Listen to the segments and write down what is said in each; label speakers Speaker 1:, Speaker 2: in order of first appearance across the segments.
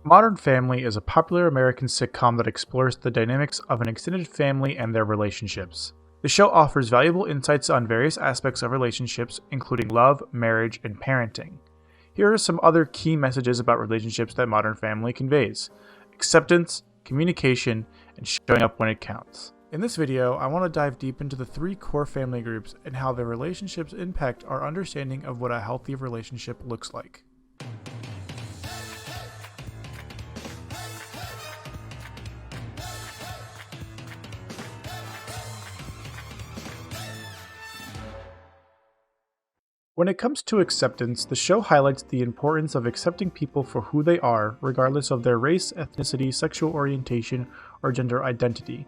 Speaker 1: Modern Family is a popular American sitcom that explores the dynamics of an extended family and their relationships. The show offers valuable insights on various aspects of relationships, including love, marriage, and parenting. Here are some other key messages about relationships that Modern Family conveys: acceptance, communication, and showing up when it counts. In this video, I want to dive deep into the 3 core family groups and how their relationships impact our understanding of what a healthy relationship looks like. When it comes to acceptance, the show highlights the importance of accepting people for who they are, regardless of their race, ethnicity, sexual orientation, or gender identity.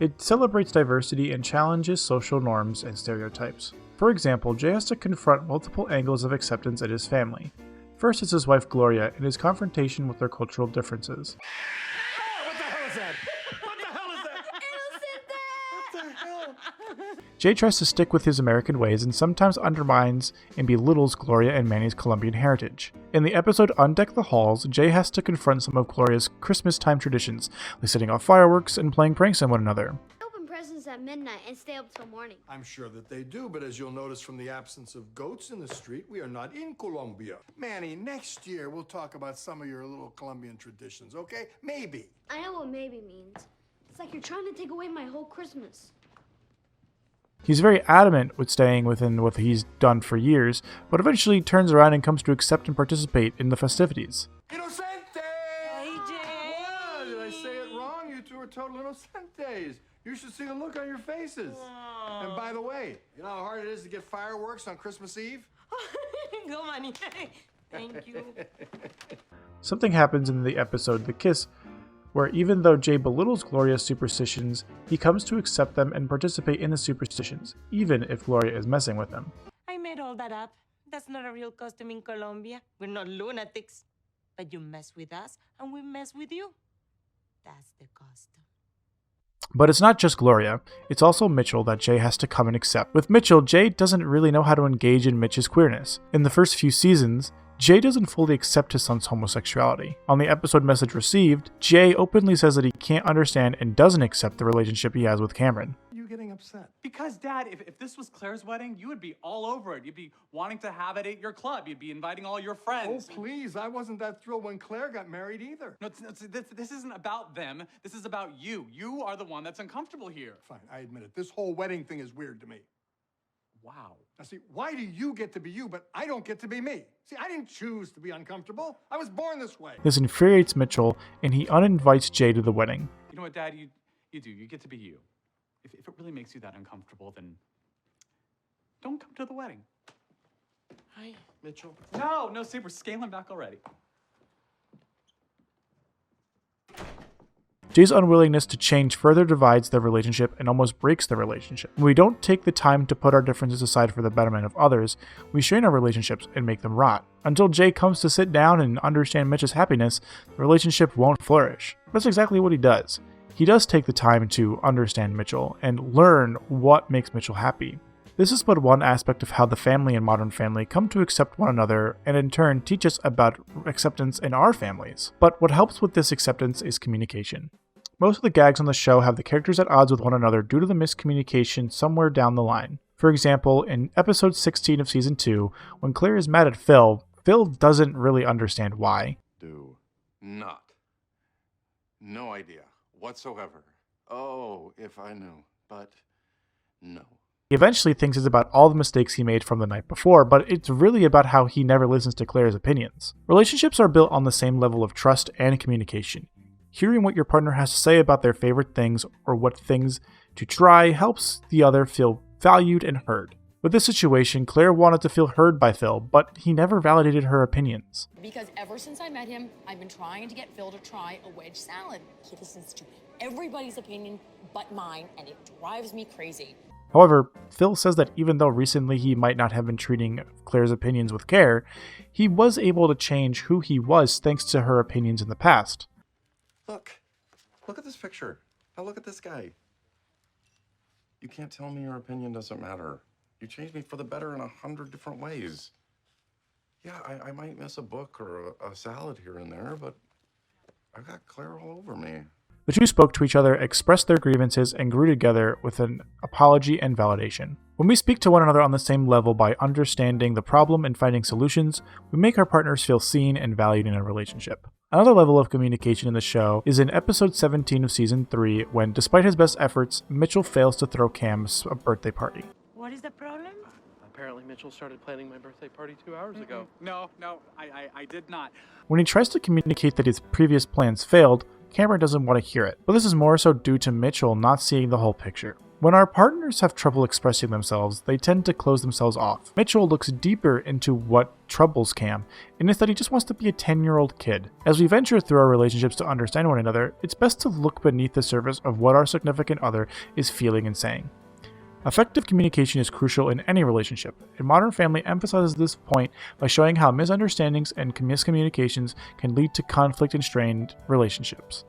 Speaker 1: It celebrates diversity and challenges social norms and stereotypes. For example, Jay has to confront multiple angles of acceptance in his family. First is his wife Gloria and his confrontation with their cultural differences.
Speaker 2: What the hell is that? What the hell is that? What the hell?
Speaker 1: Jay tries to stick with his American ways and sometimes undermines and belittles Gloria and Manny's Colombian heritage. In the episode Undeck the Halls, Jay has to confront some of Gloria's Christmas time traditions, like setting off fireworks and playing pranks on one another.
Speaker 3: They open presents at midnight and stay up till morning.
Speaker 2: I'm sure that they do, but as you'll notice from the absence of goats in the street, we are not in Colombia. Manny, next year we'll talk about some of your little Colombian traditions, okay? Maybe.
Speaker 3: I know what maybe means. It's like you're trying to take away my whole Christmas.
Speaker 1: He's very adamant with staying within what he's done for years, but eventually turns around and comes to accept and participate in the festivities.
Speaker 2: Inocente!
Speaker 4: Hey, Jay!
Speaker 2: What? Did I say it wrong? You two are total inocentes. You should see the look on your faces.
Speaker 4: Aww.
Speaker 2: And by the way, you know how hard it is to get fireworks on Christmas Eve?
Speaker 4: Go, Manny. Thank you.
Speaker 1: Something happens in the episode The Kiss, where even though Jay belittles Gloria's superstitions, he comes to accept them and participate in the superstitions, even if Gloria is messing with them.
Speaker 4: I made all that up. That's not a real custom in Colombia. We're not lunatics. But you mess with us, and we mess with you. That's the custom.
Speaker 1: But it's not just Gloria, it's also Mitchell that Jay has to come and accept. With Mitchell, Jay doesn't really know how to engage in Mitch's queerness. In the first few seasons, Jay doesn't fully accept his son's homosexuality. On the episode Message Received, Jay openly says that he can't understand and doesn't accept the relationship he has with Cameron.
Speaker 2: You getting upset?
Speaker 5: Because, Dad, if this was Claire's wedding, you would be all over it. You'd be wanting to have it at your club. You'd be inviting all your
Speaker 2: Oh,
Speaker 5: friends.
Speaker 2: please. I wasn't that thrilled when Claire got married either.
Speaker 5: No, this isn't about them. This is about you. You are the one that's uncomfortable here.
Speaker 2: Fine, I admit it. This whole wedding thing is weird to me.
Speaker 5: Wow.
Speaker 2: Now, see, why do you get to be you, but I don't get to be me? See, I didn't choose to be uncomfortable. I was born this way.
Speaker 1: This infuriates Mitchell, and he uninvites Jay to the wedding.
Speaker 5: You know what, Dad? You do. You get to be you. If it really makes you that uncomfortable, then don't come to the wedding.
Speaker 2: Hi, Mitchell.
Speaker 5: No, see, we're scaling back already.
Speaker 1: Jay's unwillingness to change further divides their relationship and almost breaks the relationship. When we don't take the time to put our differences aside for the betterment of others, we strain our relationships and make them rot. Until Jay comes to sit down and understand Mitch's happiness, the relationship won't flourish. That's exactly what he does. He does take the time to understand Mitchell and learn what makes Mitchell happy. This is but one aspect of how the family and Modern Family come to accept one another and in turn teach us about acceptance in our families. But what helps with this acceptance is communication. Most of the gags on the show have the characters at odds with one another due to the miscommunication somewhere down the line. For example, in episode 16 of season 2, when Claire is mad at Phil, Phil doesn't really understand why.
Speaker 6: Do not. No idea whatsoever. Oh, if I knew, but no.
Speaker 1: He eventually thinks it's about all the mistakes he made from the night before, but it's really about how he never listens to Claire's opinions. Relationships are built on the same level of trust and communication. Hearing what your partner has to say about their favorite things or what things to try helps the other feel valued and heard. With this situation, Claire wanted to feel heard by Phil, but he never validated her opinions.
Speaker 7: Because ever since I met him, I've been trying to get Phil to try a wedge salad. He listens to everybody's opinion but mine, and it drives me crazy.
Speaker 1: However, Phil says that even though recently he might not have been treating Claire's opinions with care, he was able to change who he was thanks to her opinions in the past.
Speaker 6: Look at this picture. Now look at this guy. You can't tell me your opinion doesn't matter. You changed me for the better in 100 different ways. Yeah, I might miss a book or a salad here and there, but I've got Claire all over me.
Speaker 1: The two spoke to each other, expressed their grievances, and grew together with an apology and validation. When we speak to one another on the same level by understanding the problem and finding solutions, we make our partners feel seen and valued in a relationship. Another level of communication in the show is in episode 17 of season 3 when, despite his best efforts, Mitchell fails to throw Cam's a birthday party.
Speaker 4: What is the problem?
Speaker 8: Apparently Mitchell started planning my birthday party 2 hours ago.
Speaker 5: No, I did not.
Speaker 1: When he tries to communicate that his previous plans failed, Cameron doesn't want to hear it, but this is more so due to Mitchell not seeing the whole picture. When our partners have trouble expressing themselves, they tend to close themselves off. Mitchell looks deeper into what troubles Cam, and it's that he just wants to be a 10-year-old kid. As we venture through our relationships to understand one another, it's best to look beneath the surface of what our significant other is feeling and saying. Effective communication is crucial in any relationship, and Modern Family emphasizes this point by showing how misunderstandings and miscommunications can lead to conflict and strained relationships.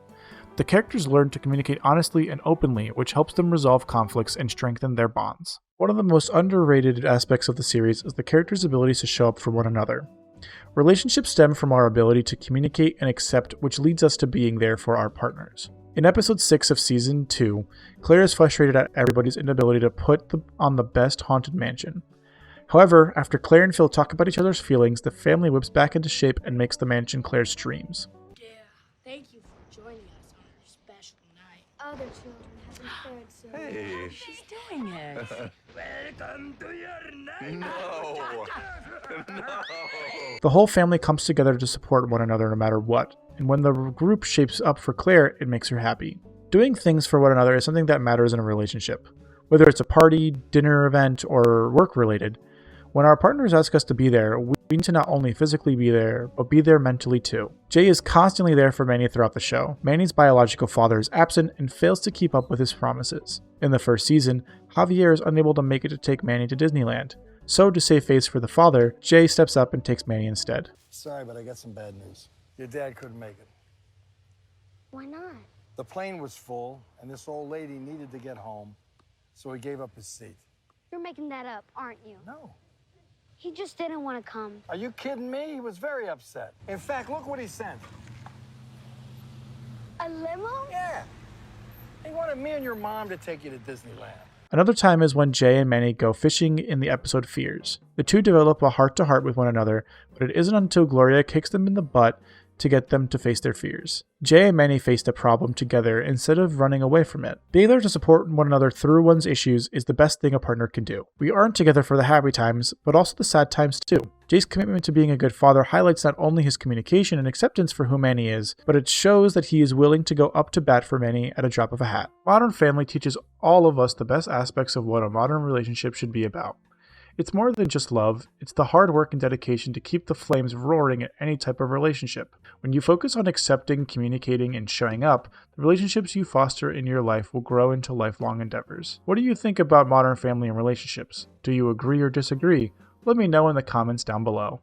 Speaker 1: The characters learn to communicate honestly and openly, which helps them resolve conflicts and strengthen their bonds. One of the most underrated aspects of the series is the characters' abilities to show up for one another. Relationships stem from our ability to communicate and accept, which leads us to being there for our partners. In episode 6 of season 2, Claire is frustrated at everybody's inability to put on the best haunted mansion. However, after Claire and Phil talk about each other's feelings, the family whips back into shape and makes the mansion Claire's dreams.
Speaker 3: Yeah, thank you for joining us on our special night. Other children haven't fared so well.
Speaker 6: Hey.
Speaker 4: She's doing it.
Speaker 2: Welcome to your night.
Speaker 6: No. No.
Speaker 1: The whole family comes together to support one another no matter what, and when the group shapes up for Claire, it makes her happy. Doing things for one another is something that matters in a relationship. Whether it's a party, dinner event, or work-related, when our partners ask us to be there, we need to not only physically be there, but be there mentally too. Jay is constantly there for Manny throughout the show. Manny's biological father is absent and fails to keep up with his promises. In the first season, Javier is unable to make it to take Manny to Disneyland. So, to save face for the father, Jay steps up and takes Manny instead.
Speaker 2: Sorry, but I got some bad news. Your dad couldn't make it.
Speaker 3: Why not?
Speaker 2: The plane was full, and this old lady needed to get home, so he gave up his seat.
Speaker 3: You're making that up, aren't you?
Speaker 2: No.
Speaker 3: He just didn't want to come.
Speaker 2: Are you kidding me? He was very upset. In fact, look what he sent.
Speaker 3: A limo?
Speaker 2: Yeah. He wanted me and your mom to take you to Disneyland.
Speaker 1: Another time is when Jay and Manny go fishing in the episode Fears. The two develop a heart-to-heart with one another, but it isn't until Gloria kicks them in the butt to get them to face their fears. Jay and Manny face the problem together instead of running away from it. Being there to support one another through one's issues is the best thing a partner can do. We aren't together for the happy times, but also the sad times too. Jay's commitment to being a good father highlights not only his communication and acceptance for who Manny is, but it shows that he is willing to go up to bat for Manny at a drop of a hat. Modern Family teaches all of us the best aspects of what a modern relationship should be about. It's more than just love, it's the hard work and dedication to keep the flames roaring in any type of relationship. When you focus on accepting, communicating, and showing up, the relationships you foster in your life will grow into lifelong endeavors. What do you think about Modern Family and relationships? Do you agree or disagree? Let me know in the comments down below.